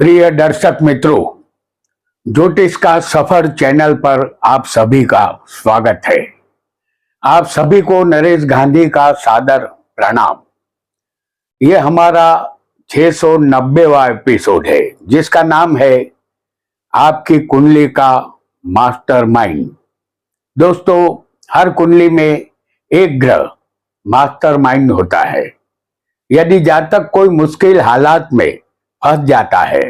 प्रिय दर्शक मित्रों, ज्योतिष का सफर चैनल पर आप सभी का स्वागत है। आप सभी को नरेश गांधी का सादर प्रणाम। ये हमारा 690वां एपिसोड है, जिसका नाम है आपकी कुंडली का मास्टरमाइंड। दोस्तों, हर कुंडली में एक ग्रह मास्टरमाइंड होता है। यदि जातक कोई मुश्किल हालात में फंस जाता है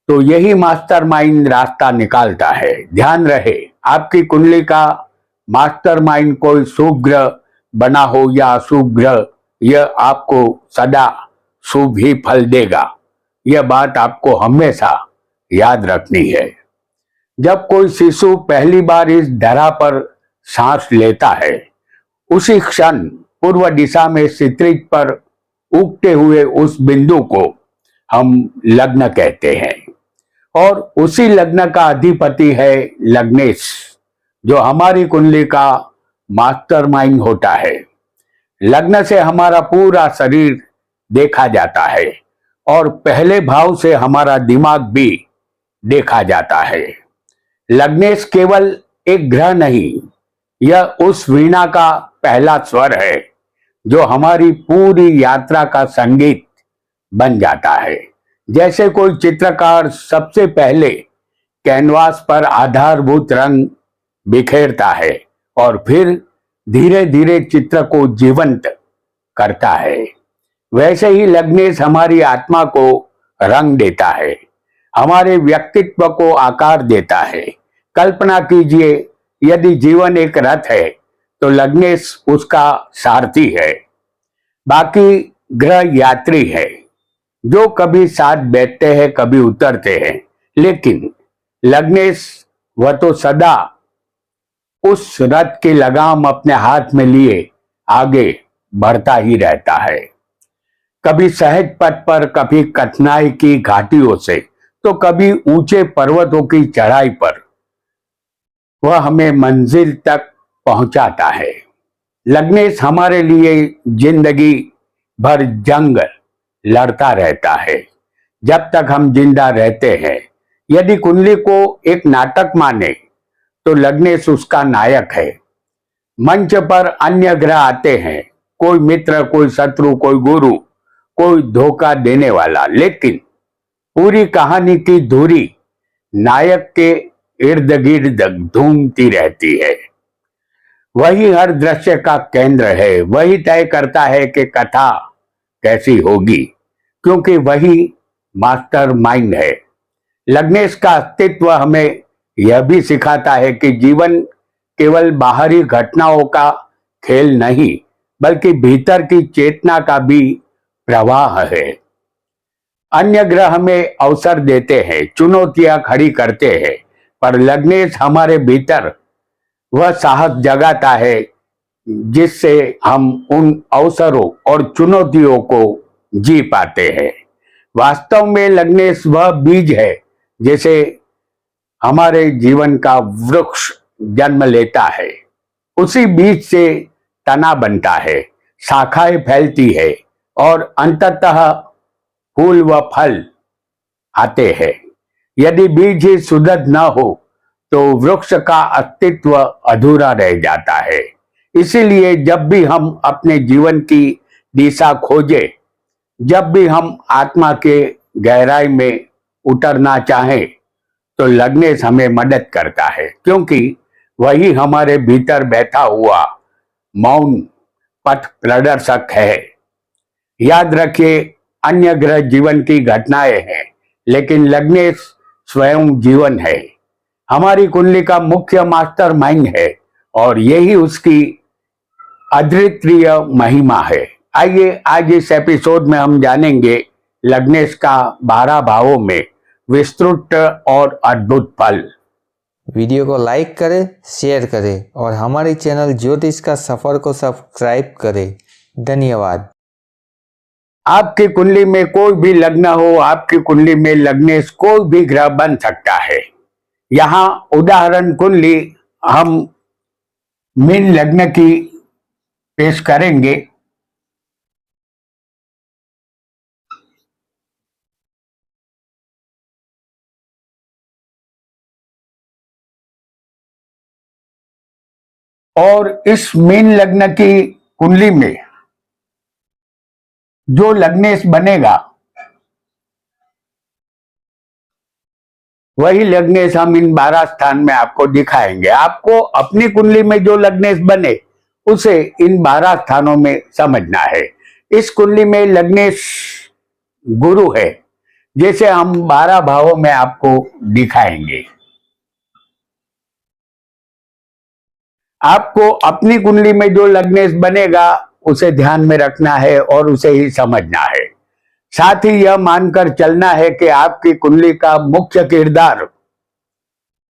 तो यही मास्टरमाइंड रास्ता निकालता है। ध्यान रहे, आपकी कुंडली का मास्टरमाइंड कोई शुभ ग्रह बना हो या अशुभ ग्रह, यह आपको सदा शुभ ही फल देगा। यह बात आपको हमेशा याद रखनी है। जब कोई शिशु पहली बार इस धरा पर सांस लेता है, उसी क्षण पूर्व दिशा में क्षितिज पर उगते हुए उस बिंदु को हम लग्न कहते हैं, और उसी लग्न का अधिपति है लग्नेश, जो हमारी कुंडली का मास्टरमाइंड होता है। लग्न से हमारा पूरा शरीर देखा जाता है और पहले भाव से हमारा दिमाग भी देखा जाता है। लग्नेश केवल एक ग्रह नहीं, यह उस वीणा का पहला स्वर है जो हमारी पूरी यात्रा का संगीत बन जाता है। जैसे कोई चित्रकार सबसे पहले कैनवास पर आधारभूत रंग बिखेरता है और फिर धीरे धीरे चित्र को जीवंत करता है, वैसे ही लग्नेश हमारी आत्मा को रंग देता है, हमारे व्यक्तित्व को आकार देता है। कल्पना कीजिए, यदि जीवन एक रथ है तो लग्नेश उसका सारथी है, बाकी ग्रह यात्री है जो कभी साथ बैठते हैं कभी उतरते हैं, लेकिन लग्नेश वह तो सदा उस रथ की लगाम अपने हाथ में लिए आगे बढ़ता ही रहता है। कभी सहज पथ पर, कभी कठिनाई की घाटियों से, तो कभी ऊंचे पर्वतों की चढ़ाई पर वह हमें मंजिल तक पहुंचाता है। लग्नेश हमारे लिए जिंदगी भर जंग लड़ता रहता है जब तक हम जिंदा रहते हैं। यदि कुंडली को एक नाटक माने तो लग्नेश उसका नायक है। मंच पर अन्य ग्रह आते हैं, कोई मित्र, कोई शत्रु, कोई गुरु, कोई धोखा देने वाला, लेकिन पूरी कहानी की धुरी नायक के इर्द गिर्द घूमती रहती है। वही हर दृश्य का केंद्र है, वही तय करता है कि कथा कैसी होगी, क्योंकि वही मास्टरमाइंड है। लग्नेश का अस्तित्व हमें यह भी सिखाता है कि जीवन केवल बाहरी घटनाओं का खेल नहीं, बल्कि भीतर की चेतना का भी प्रवाह है। अन्य ग्रह हमें अवसर देते हैं, चुनौतियां खड़ी करते हैं, पर लग्नेश हमारे भीतर वह साहस जगाता है जिससे हम उन अवसरों और चुनौतियों को जी पाते हैं। वास्तव में लग्नेश वह बीज है जैसे हमारे जीवन का वृक्ष जन्म लेता है। उसी बीज से तना बनता है, शाखाएं फैलती है और अंततः फूल व फल आते हैं। यदि बीज ही शुद्ध न हो तो वृक्ष का अस्तित्व अधूरा रह जाता है। इसीलिए जब भी हम अपने जीवन की दिशा खोजें, जब भी हम आत्मा के गहराई में उतरना चाहें, तो लग्नेश हमें मदद करता है, क्योंकि वही हमारे भीतर बैठा हुआ मौन पथ प्रदर्शक है। याद रखिए, अन्य ग्रह जीवन की घटनाएं हैं, लेकिन लग्नेश स्वयं जीवन है, हमारी कुंडली का मुख्य मास्टरमाइंड है, और यही उसकी अद्वितीय महिमा है। आइए आज इस एपिसोड में हम जानेंगे लग्नेश का 12 भावों में विस्तृत और अद्भुत फल। वीडियो को लाइक करें, शेयर करें और हमारे चैनल ज्योतिष का सफर को सब्सक्राइब करें। धन्यवाद। आपकी कुंडली में कोई भी लग्न हो, आपकी कुंडली में लग्नेश कोई भी ग्रह बन सकता है। यहाँ उदाहरण कुंडली हम मीन लग्न की पेश करेंगे। और इस मीन लग्न की कुंडली में जो लग्नेश बनेगा वही लग्नेश हम इन 12 स्थान में आपको दिखाएंगे। आपको अपनी कुंडली में जो लग्नेश बने उसे इन 12 स्थानों में समझना है। इस कुंडली में लग्नेश गुरु है, जैसे हम 12 भावों में आपको दिखाएंगे। आपको अपनी कुंडली में जो लग्नेश बनेगा उसे ध्यान में रखना है और उसे ही समझना है। साथ ही यह मानकर चलना है कि आपकी कुंडली का मुख्य किरदार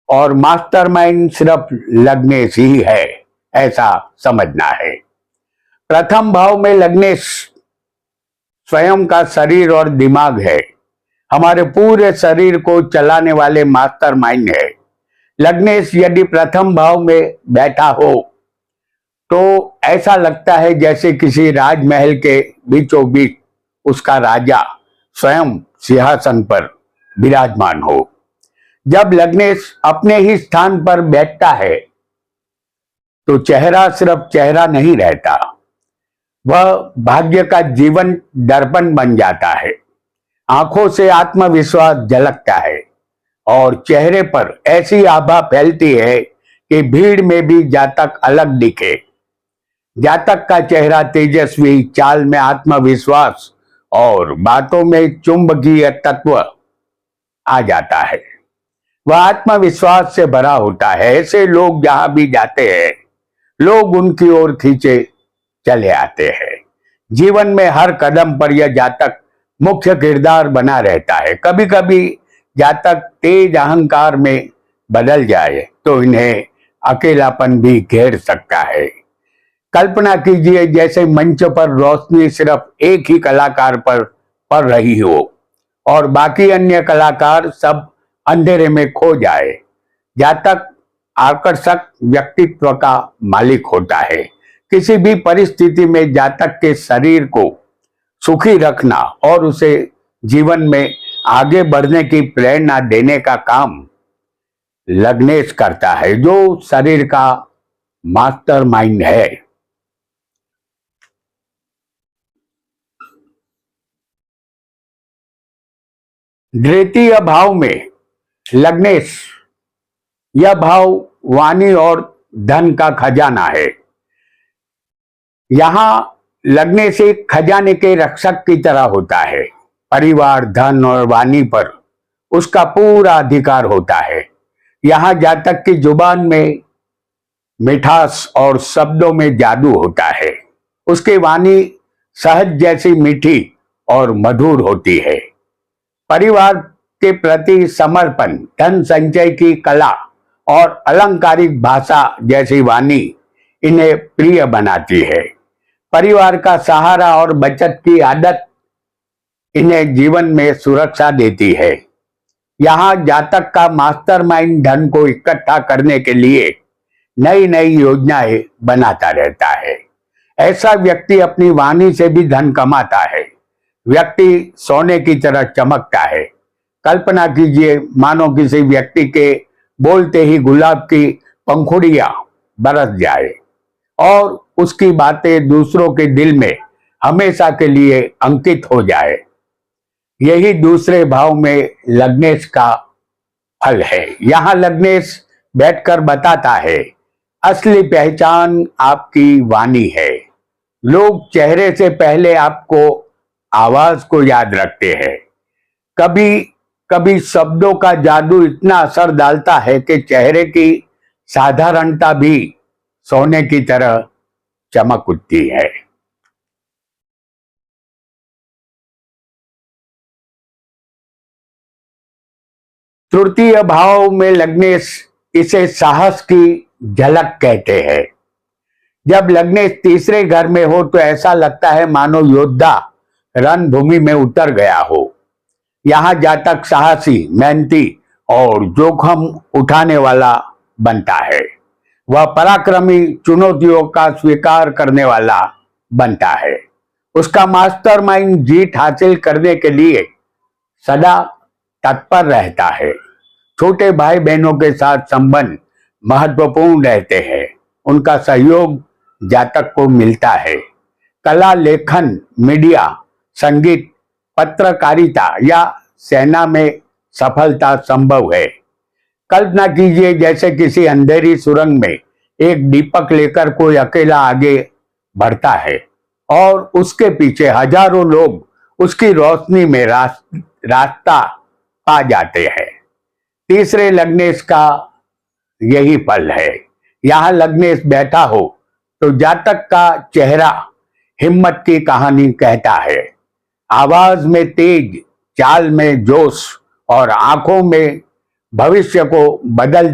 और मास्टरमाइंड सिर्फ लग्नेश ही है, ऐसा समझना है। प्रथम भाव में लग्नेश स्वयं का शरीर और दिमाग है, हमारे पूरे शरीर को चलाने वाले मास्टरमाइंड है। लग्नेश यदि प्रथम भाव में बैठा हो तो ऐसा लगता है जैसे किसी राजमहल के बीचों बीच उसका राजा स्वयं सिंहासन पर विराजमान हो। जब लग्नेश अपने ही स्थान पर बैठता है तो चेहरा सिर्फ चेहरा नहीं रहता, वह भाग्य का जीवन दर्पण बन जाता है। आंखों से आत्मविश्वास झलकता है और चेहरे पर ऐसी आभा फैलती है कि भीड़ में भी जातक अलग दिखे। जातक का चेहरा तेजस्वी, चाल में आत्मविश्वास और बातों में चुंबकीय तत्व आ जाता है। वह आत्मविश्वास से भरा होता है। ऐसे लोग जहां भी जाते हैं लोग उनकी ओर खींचे चले आते हैं। जीवन में हर कदम पर यह जातक मुख्य किरदार बना रहता है। कभी कभी जातक तेज अहंकार में बदल जाए तो इन्हें अकेलापन भी घेर सकता है। कल्पना कीजिए जैसे मंच पर रोशनी सिर्फ एक ही कलाकार पर पड़ रही हो और बाकी अन्य कलाकार सब अंधेरे में खो जाए। जातक आकर्षक व्यक्तित्व का मालिक होता है। किसी भी परिस्थिति में जातक के शरीर को सुखी रखना और उसे जीवन में आगे बढ़ने की प्रेरणा देने का काम लग्नेश करता है, जो शरीर का मास्टरमाइंड है। द्वितीय भाव में लग्नेश, यह भाव वाणी और धन का खजाना है। यहां लग्नेश एक खजाने के रक्षक की तरह होता है। परिवार, धन और वाणी पर उसका पूरा अधिकार होता है। यहां जातक की जुबान में मिठास और शब्दों में जादू होता है। उसकी वाणी शहद जैसी मीठी और मधुर होती है। परिवार के प्रति समर्पण, धन संचय की कला और अलंकारिक भाषा जैसी वाणी इन्हें प्रिय बनाती है। परिवार का सहारा और बचत की आदत इन्हें जीवन में सुरक्षा देती है। यहाँ जातक का मास्टरमाइंड धन को इकट्ठा करने के लिए नई नई योजनाएं बनाता रहता है। ऐसा व्यक्ति अपनी वाणी से भी धन कमाता है। व्यक्ति सोने की तरह चमकता है। कल्पना कीजिए मानो किसी व्यक्ति के बोलते ही गुलाब की पंखुड़ियां बरस जाए और उसकी बातें दूसरों के दिल में हमेशा के लिए अंकित हो जाए। यही दूसरे भाव में लग्नेश का फल है। यहाँ लग्नेश बैठकर बताता है, असली पहचान आपकी वाणी है। लोग चेहरे से पहले आपको आवाज को याद रखते हैं। कभी कभी शब्दों का जादू इतना असर डालता है कि चेहरे की साधारणता भी सोने की तरह चमक उठती है। तृतीय भाव में लग्नेश, इसे साहस की झलक कहते हैं। जब लग्नेश तीसरे घर में हो तो ऐसा लगता है मानो योद्धा रणभूमि में उतर गया हो। यहाँ जातक साहसी, मेहनती और जोखिम उठाने वाला बनता है। वह पराक्रमी, चुनौतियों का स्वीकार करने वाला बनता है। उसका मास्टरमाइंड जीत हासिल करने के लिए सदा तत्पर रहता है। छोटे भाई बहनों के साथ संबंध महत्वपूर्ण रहते हैं। उनका सहयोग जातक को मिलता है। कला, लेखन, मीडिया, संगीत, पत्रकारिता या सेना में सफलता संभव है। कल्पना कीजिए जैसे किसी अंधेरी सुरंग में एक दीपक लेकर कोई अकेला आगे बढ़ता है और उसके पीछे हजारों लोग उसकी रोशनी में रास्ता पा जाते हैं। तीसरे लग्नेश का यही फल है। यहाँ लग्नेश बैठा हो तो जातक का चेहरा हिम्मत की कहानी कहता है। आवाज में तेज, चाल में जोश और आंखों में भविष्य को बदल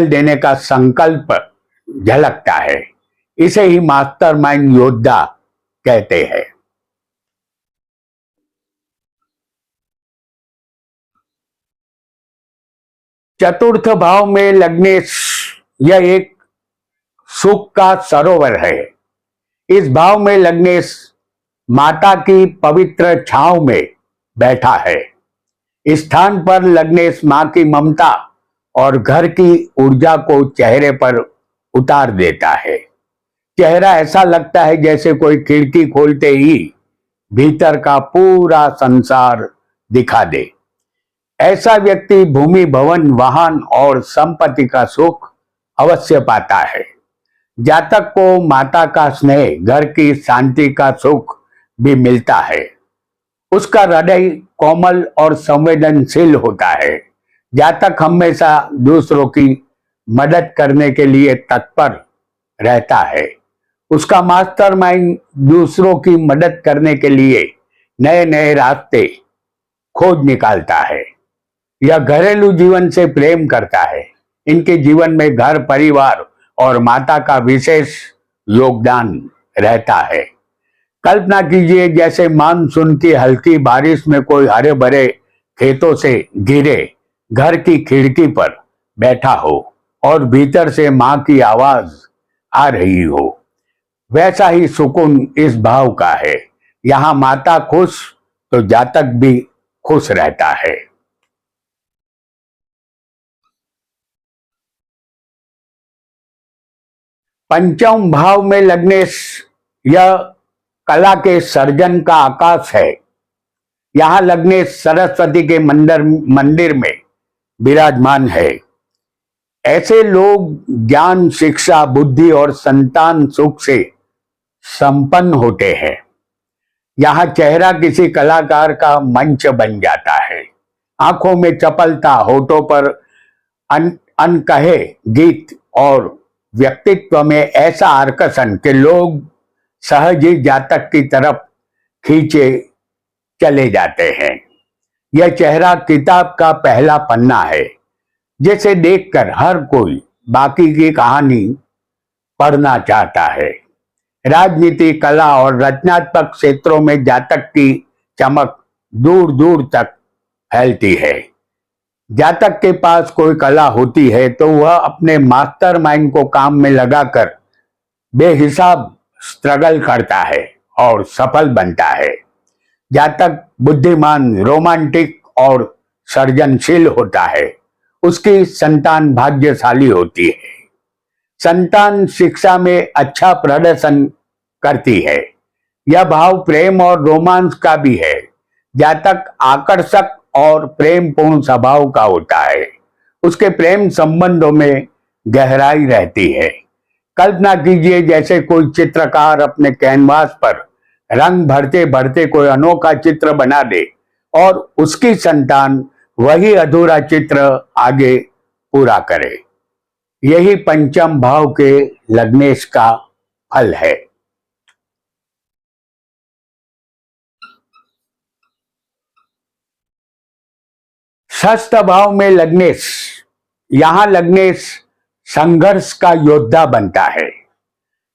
देने का संकल्प झलकता है। इसे ही मास्टरमाइंड योद्धा कहते हैं। चतुर्थ भाव में लग्नेश, यह एक सुख का सरोवर है। इस भाव में लग्नेश माता की पवित्र छांव में बैठा है। इस स्थान पर लग्नेश मां की ममता और घर की ऊर्जा को चेहरे पर उतार देता है। चेहरा ऐसा लगता है जैसे कोई खिड़की खोलते ही भीतर का पूरा संसार दिखा दे। ऐसा व्यक्ति भूमि, भवन, वाहन और संपत्ति का सुख अवश्य पाता है। जातक को माता का स्नेह, घर की शांति का सुख भी मिलता है। उसका हृदय कोमल और संवेदनशील होता है। जातक हमेशा दूसरों की मदद करने के लिए तत्पर रहता है। उसका मास्टरमाइंड दूसरों की मदद करने के लिए नए नए रास्ते खोज निकालता है। यह घरेलू जीवन से प्रेम करता है। इनके जीवन में घर, परिवार और माता का विशेष योगदान रहता है। कल्पना कीजिए जैसे मानसून की हल्की बारिश में कोई हरे भरे खेतों से घिरे घर की खिड़की पर बैठा हो और भीतर से मां की आवाज आ रही हो। वैसा ही सुकून इस भाव का है। यहाँ माता खुश तो जातक भी खुश रहता है। पंचम भाव में लग्नेश, यह कला के सर्जन का आकाश है। यहाँ लग्नेश सरस्वती के मंदिर में विराजमान है। ऐसे लोग ज्ञान, शिक्षा, बुद्धि और संतान सुख से संपन्न होते हैं। यहाँ चेहरा किसी कलाकार का मंच बन जाता है। आंखों में चपलता, होठों पर अनकहे गीत और व्यक्तित्व में ऐसा आकर्षण कि लोग सहज ही जातक की तरफ खींचे चले जाते हैं। यह चेहरा किताब का पहला पन्ना है, जिसे देखकर हर कोई बाकी की कहानी पढ़ना चाहता है। राजनीति, कला और रचनात्मक क्षेत्रों में जातक की चमक दूर दूर तक फैलती है। जातक के पास कोई कला होती है तो वह अपने मास्टरमाइंड को काम में लगाकर बेहिसाब स्ट्रगल करता है और सफल बनता है। जातक बुद्धिमान, रोमांटिक और सृजनशील होता है। उसकी संतान भाग्यशाली होती है। संतान शिक्षा में अच्छा प्रदर्शन करती है। यह भाव प्रेम और रोमांस का भी है। जातक आकर्षक और प्रेमपूर्ण स्वभाव का होता है। उसके प्रेम संबंधों में गहराई रहती है। कल्पना कीजिए जैसे कोई चित्रकार अपने कैनवास पर रंग भरते भरते कोई अनोखा चित्र बना दे और उसकी संतान वही अधूरा चित्र आगे पूरा करे। यही पंचम भाव के लग्नेश का फल है। षष्ठ भाव में लग्नेश, यहां लग्नेश संघर्ष का योद्धा बनता है।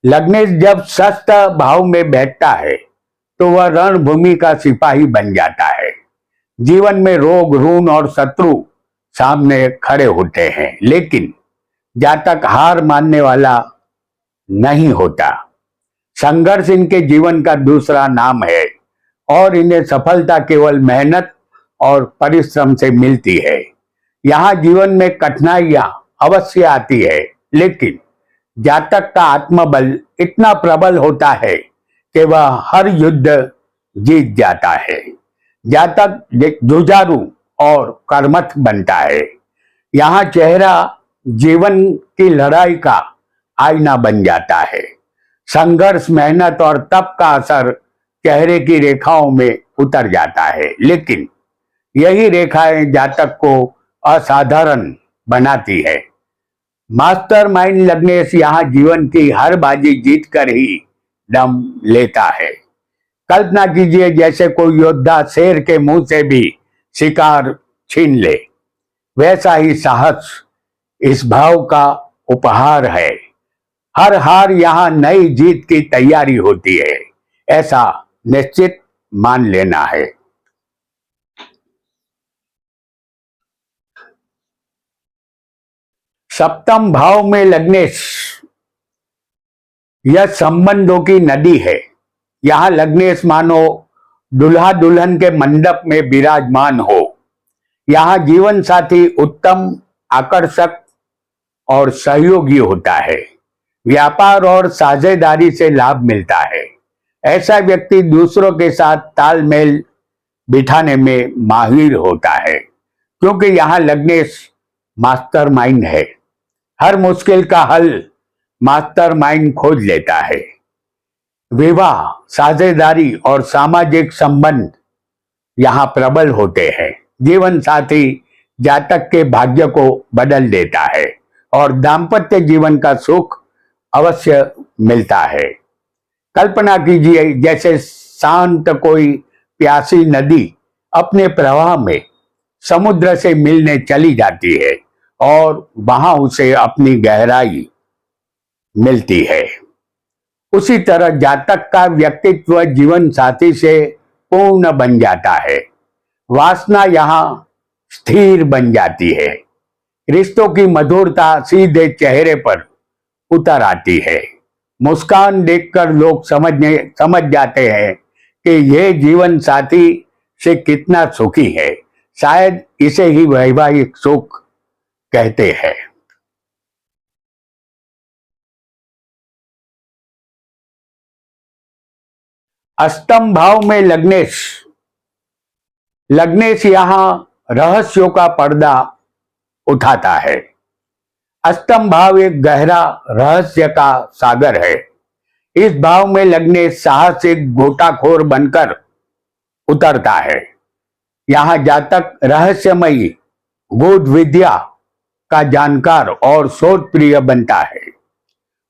लग्नेश जब षष्ठ भाव में बैठता है तो वह रणभूमि का सिपाही बन जाता है। जीवन में रोग, ऋण और शत्रु सामने खड़े होते हैं, लेकिन जातक हार मानने वाला नहीं होता। संघर्ष इनके जीवन का दूसरा नाम है और इन्हें सफलता केवल मेहनत और परिश्रम से मिलती है। यहाँ जीवन में कठिनाइयां अवश्य आती है, लेकिन जातक का आत्मबल इतना प्रबल होता है कि वह हर युद्ध जीत जाता है। जातक जुझारू और कर्मठ बनता है। यहाँ चेहरा जीवन की लड़ाई का आईना बन जाता है। संघर्ष, मेहनत और तप का असर चेहरे की रेखाओं में उतर जाता है, लेकिन यही रेखाएं जातक को असाधारण बनाती है। मास्टरमाइंड लग्नेश यहाँ जीवन की हर बाजी जीत कर ही दम लेता है। कल्पना कीजिए जैसे कोई योद्धा शेर के मुंह से भी शिकार छीन ले। वैसा ही साहस इस भाव का उपहार है। हर हार यहाँ नई जीत की तैयारी होती है, ऐसा निश्चित मान लेना है। सप्तम भाव में लग्नेश यह संबंधों की नदी है। यहाँ लग्नेश मानो दुल्हा दुल्हन के मंडप में विराजमान हो। यहाँ जीवन साथी उत्तम, आकर्षक और सहयोगी होता है। व्यापार और साझेदारी से लाभ मिलता है। ऐसा व्यक्ति दूसरों के साथ तालमेल बिठाने में माहिर होता है, क्योंकि यहाँ लग्नेश मास्टरमाइंड है। हर मुश्किल का हल मास्टरमाइंड खोज लेता है। विवाह, साझेदारी और सामाजिक संबंध यहाँ प्रबल होते हैं। जीवन साथी जातक के भाग्य को बदल देता है और दाम्पत्य जीवन का सुख अवश्य मिलता है। कल्पना कीजिए जैसे शांत कोई प्यासी नदी अपने प्रवाह में समुद्र से मिलने चली जाती है और वहां उसे अपनी गहराई मिलती है। उसी तरह जातक का व्यक्तित्व जीवन साथी से पूर्ण बन जाता है। वासना यहाँ स्थिर बन जाती है। रिश्तों की मधुरता सीधे चेहरे पर उतर आती है। मुस्कान देखकर लोग समझ जाते हैं कि यह जीवन साथी से कितना सुखी है। शायद इसे ही वैवाहिक सुख कहते हैं। अष्टम भाव में लग्नेश यहाँ रहस्यों का पर्दा उठाता है। अष्टम भाव एक गहरा रहस्य का सागर है। इस भाव में लग्नेश साहसिक गोताखोर बनकर उतरता है। यहाँ जातक रहस्यमयी गूढ़ विद्या का जानकार और शोध प्रिय बनता है।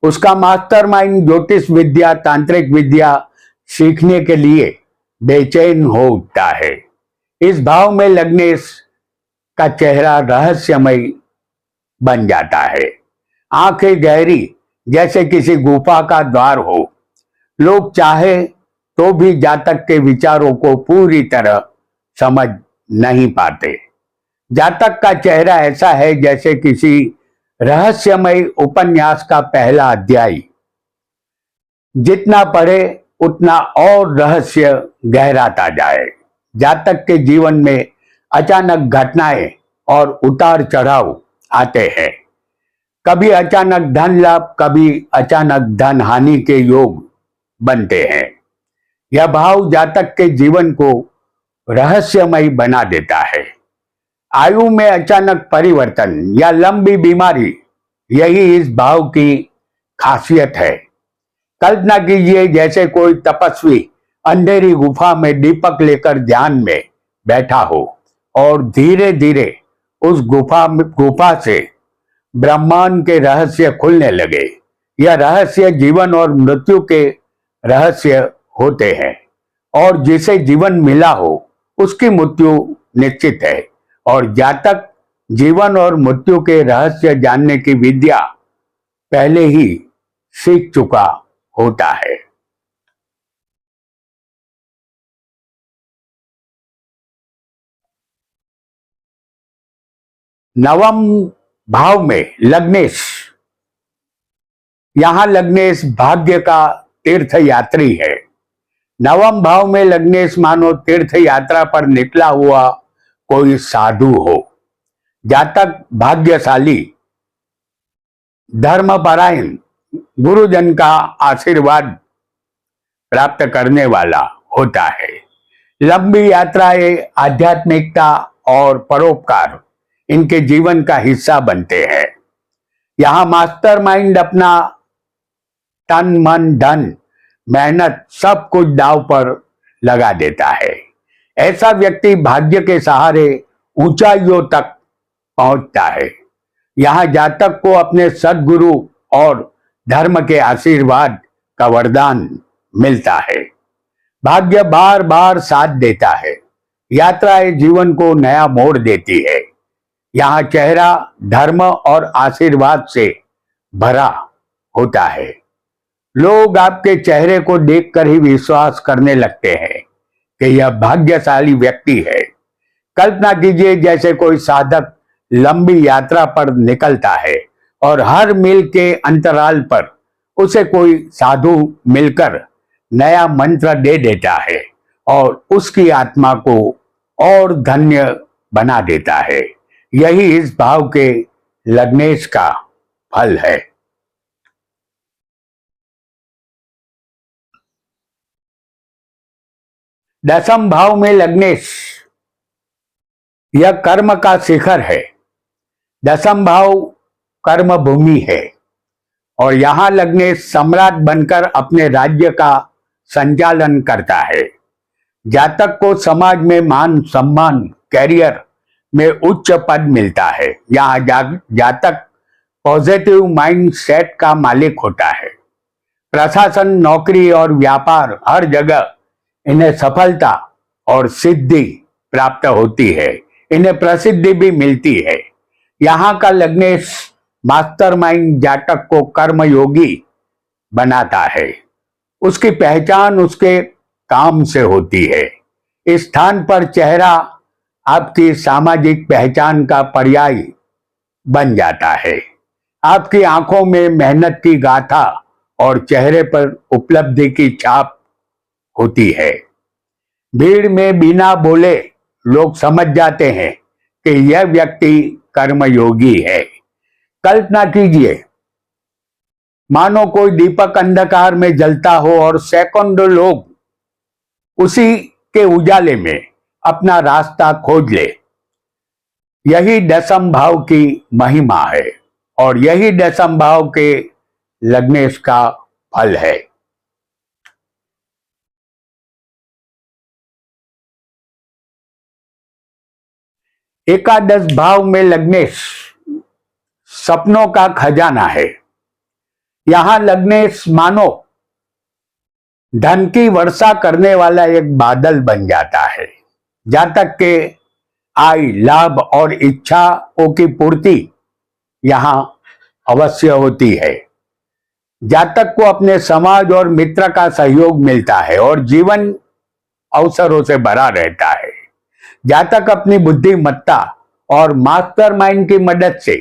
उसका मास्टरमाइंड ज्योतिष विद्या, तांत्रिक विद्या सीखने के लिए बेचैन हो उठता है। इस भाव में लग्नेश का चेहरा रहस्यमय बन जाता है। आंखें गहरी जैसे किसी गुफा का द्वार हो। लोग चाहे तो भी जातक के विचारों को पूरी तरह समझ नहीं पाते। जातक का चेहरा ऐसा है जैसे किसी रहस्यमय उपन्यास का पहला अध्याय। जितना पढ़े उतना और रहस्य गहराता जाए। जातक के जीवन में अचानक घटनाएं और उतार चढ़ाव आते हैं। कभी अचानक धन लाभ, कभी अचानक धन हानि के योग बनते हैं। यह भाव जातक के जीवन को रहस्यमय बना देता है। आयु में अचानक परिवर्तन या लंबी बीमारी, यही इस भाव की खासियत है। कल्पना कीजिए जैसे कोई तपस्वी अंधेरी गुफा में दीपक लेकर ध्यान में बैठा हो और धीरे धीरे उस गुफा से ब्रह्मांड के रहस्य खुलने लगे। यह रहस्य जीवन और मृत्यु के रहस्य होते हैं, और जिसे जीवन मिला हो उसकी मृत्यु निश्चित है। और जातक जीवन और मृत्यु के रहस्य जानने की विद्या पहले ही सीख चुका होता है। नवम भाव में लग्नेश, यहां लग्नेश भाग्य का तीर्थ यात्री है। नवम भाव में लग्नेश मानो तीर्थ यात्रा पर निकला हुआ कोई साधु हो। जातक भाग्यशाली धर्मपरायण, गुरुजन का आशीर्वाद प्राप्त करने वाला होता है। लंबी यात्राएं, आध्यात्मिकता और परोपकार इनके जीवन का हिस्सा बनते हैं। यहाँ मास्टरमाइंड अपना तन मन धन मेहनत सब कुछ दांव पर लगा देता है। ऐसा व्यक्ति भाग्य के सहारे ऊंचाइयों तक पहुंचता है। यहाँ जातक को अपने सद्गुरु और धर्म के आशीर्वाद का वरदान मिलता है। भाग्य बार बार साथ देता है। यात्राएं जीवन को नया मोड़ देती है। यहाँ चेहरा धर्म और आशीर्वाद से भरा होता है। लोग आपके चेहरे को देखकर ही विश्वास करने लगते हैं कि यह भाग्यशाली व्यक्ति है। कल्पना कीजिए जैसे कोई साधक लंबी यात्रा पर निकलता है और हर मील के अंतराल पर उसे कोई साधु मिलकर नया मंत्र दे देता है और उसकी आत्मा को और धन्य बना देता है। यही इस भाव के लग्नेश का फल है। दसम भाव में लग्नेश, यह कर्म का शिखर है। दसम भाव कर्म भूमि है और यहां लग्नेश सम्राट बनकर अपने राज्य का संचालन करता है। जातक को समाज में मान सम्मान, कैरियर में उच्च पद मिलता है। यहाँ जातक पॉजिटिव माइंड सेट का मालिक होता है। प्रशासन, नौकरी और व्यापार हर जगह इन्हें सफलता और सिद्धि प्राप्त होती है। इन्हें प्रसिद्धि भी मिलती है। यहाँ का लग्नेश मास्टरमाइंड जातक को कर्मयोगी बनाता है। उसकी पहचान उसके काम से होती है। इस स्थान पर चेहरा आपकी सामाजिक पहचान का पर्याय बन जाता है। आपकी आंखों में मेहनत की गाथा और चेहरे पर उपलब्धि की छाप होती है। भीड़ में बिना बोले लोग समझ जाते हैं कि यह व्यक्ति कर्मयोगी है। कल्पना कीजिए मानो कोई दीपक अंधकार में जलता हो और सैकड़ों लोग उसी के उजाले में अपना रास्ता खोज ले। यही दसम भाव की महिमा है और यही दसम भाव के लग्नेश का फल है। एकादश भाव में लग्नेश सपनों का खजाना है। यहां लग्नेश मानो धन की वर्षा करने वाला एक बादल बन जाता है। जातक के आय, लाभ और इच्छाओं की पूर्ति यहां अवश्य होती है। जातक को अपने समाज और मित्र का सहयोग मिलता है और जीवन अवसरों से भरा रहता है। जातक अपनी बुद्धिमत्ता और मास्टरमाइंड की मदद से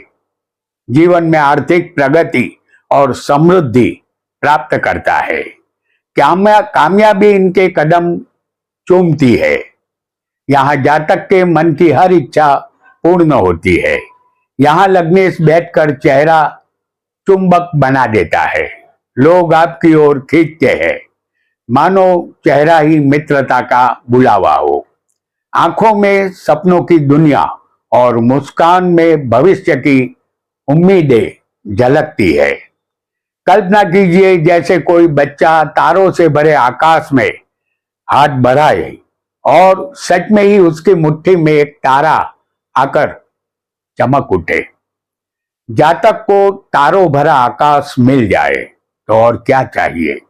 जीवन में आर्थिक प्रगति और समृद्धि प्राप्त करता है। कामयाबी इनके कदम चूमती है। यहाँ जातक के मन की हर इच्छा पूर्ण होती है। यहाँ लग्नेश बैठकर चेहरा चुंबक बना देता है। लोग आपकी ओर खींचते हैं, मानो चेहरा ही मित्रता का बुलावा हो। आंखों में सपनों की दुनिया और मुस्कान में भविष्य की उम्मीदें झलकती है। कल्पना कीजिए जैसे कोई बच्चा तारों से भरे आकाश में हाथ बढ़ाए और सच में ही उसकी मुट्ठी में एक तारा आकर चमक उठे। जातक को तारों भरा आकाश मिल जाए तो और क्या चाहिए।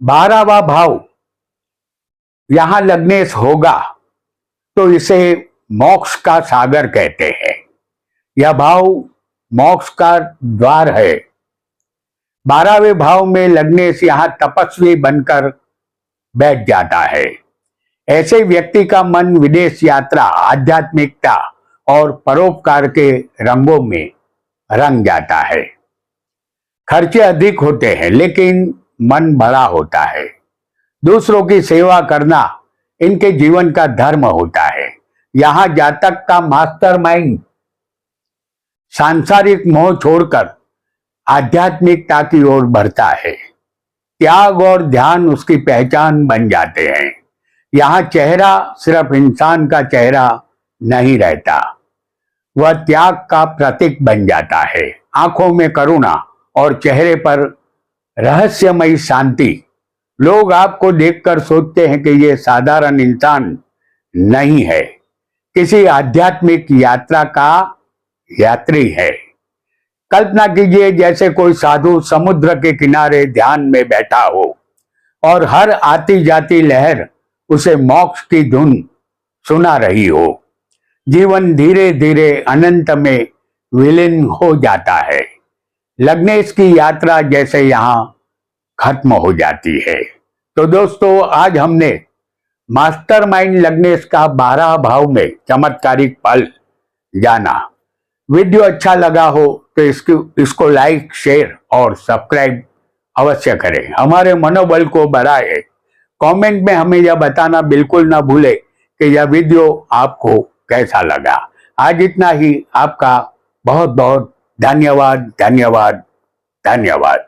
12वां भाव यहां लग्नेश होगा तो इसे मोक्ष का सागर कहते हैं। यह भाव मोक्ष का द्वार है। 12वें भाव में लग्नेश यहां तपस्वी बनकर बैठ जाता है। ऐसे व्यक्ति का मन विदेश यात्रा, आध्यात्मिकता और परोपकार के रंगों में रंग जाता है। खर्चे अधिक होते हैं लेकिन मन बड़ा होता है। दूसरों की सेवा करना इनके जीवन का धर्म होता है। यहाँ जातक का मास्टरमाइंड सांसारिक मोह छोड़कर आध्यात्मिकता की ओर बढ़ता है। त्याग और ध्यान उसकी पहचान बन जाते हैं। यहाँ चेहरा सिर्फ इंसान का चेहरा नहीं रहता, वह त्याग का प्रतीक बन जाता है। आंखों में करुणा और चेहरे पर रहस्यमयी शांति। लोग आपको देखकर सोचते हैं कि ये साधारण इंसान नहीं है, किसी आध्यात्मिक यात्रा का यात्री है। कल्पना कीजिए जैसे कोई साधु समुद्र के किनारे ध्यान में बैठा हो और हर आती जाती लहर उसे मोक्ष की धुन सुना रही हो। जीवन धीरे धीरे अनंत में विलीन हो जाता है। लग्नेश की यात्रा जैसे यहाँ खत्म हो जाती है। तो दोस्तों, आज हमने मास्टरमाइंड लग्नेश का 12 भाव में चमत्कारिक पल जाना। वीडियो अच्छा लगा हो तो इसको लाइक, शेयर और सब्सक्राइब अवश्य करें, हमारे मनोबल को बढ़ाए। कमेंट में हमें यह बताना बिल्कुल ना भूले कि यह वीडियो आपको कैसा लगा। आज इतना ही। आपका बहुत बहुत धन्यवाद, धन्यवाद, धन्यवाद।